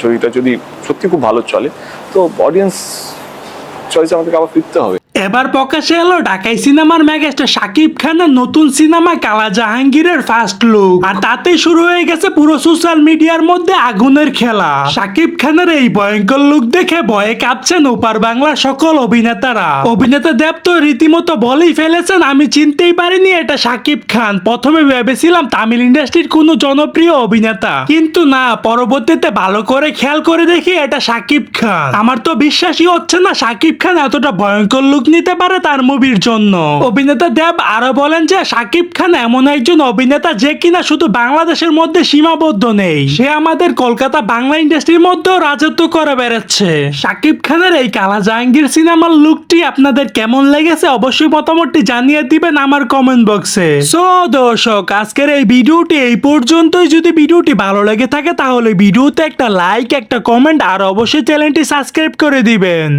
ছবিটা যদি সত্যি খুব ভালো চলে তো অডিয়েন্স চয়েসে আমাদেরকে আবার ফিরতে হবে। এবার প্রকাশে এলো ঢাকাই সিনেমার মেগাস্টার শাকিব খানের নতুন সিনেমা কালা জাহাঙ্গীরের ফার্স্ট লুক, আর তাতেই শুরু হয়ে গেছে পুরো সোশ্যাল মিডিয়ার মধ্যে আগুনের খেলা। শাকিব খানের এই ভয়ঙ্কর লুক দেখে ভয়ে কাঁপছেন ওপার বাংলার সকল অভিনেতারা। অভিনেতা দেব তো রীতিমতো বলেই ফেলেছেন, আমি চিনতেই পারিনি এটা শাকিব খান। প্রথমে ভেবেছিলাম তামিল ইন্ডাস্ট্রির কোনো জনপ্রিয় অভিনেতা, কিন্তু না, পরবর্তীতে ভালো করে খেয়াল করে দেখি এটা শাকিব খান। আমার তো বিশ্বাসই হচ্ছে না শাকিব খান এতটা ভয়ঙ্কর লুক নিতে পারে তার মুভির জন্য। অভিনেতা দেব আরো বলেন যে শাকিব খান এমন একজন অভিনেতা যে কিনা শুধু বাংলাদেশের মধ্যে সীমাবদ্ধ নেই, সে আমাদের কলকাতা বাংলা ইন্ডাস্ট্রির মধ্যেও রাজত্ব করে বেড়াচ্ছে। শাকিব খানের এই কালা জাহাঙ্গীর সিনেমার লুকটি আপনাদের কেমন লেগেছে অবশ্যই মতামতটি জানিয়ে দিবেন আমার কমেন্ট বক্সে। সো দর্শক, আজকের এই ভিডিওটি এই পর্যন্তই। যদি ভিডিওটি ভালো লেগে থাকে তাহলে ভিডিওতে একটা লাইক, একটা কমেন্ট আর অবশ্যই চ্যানেলটি সাবস্ক্রাইব করে দিবেন।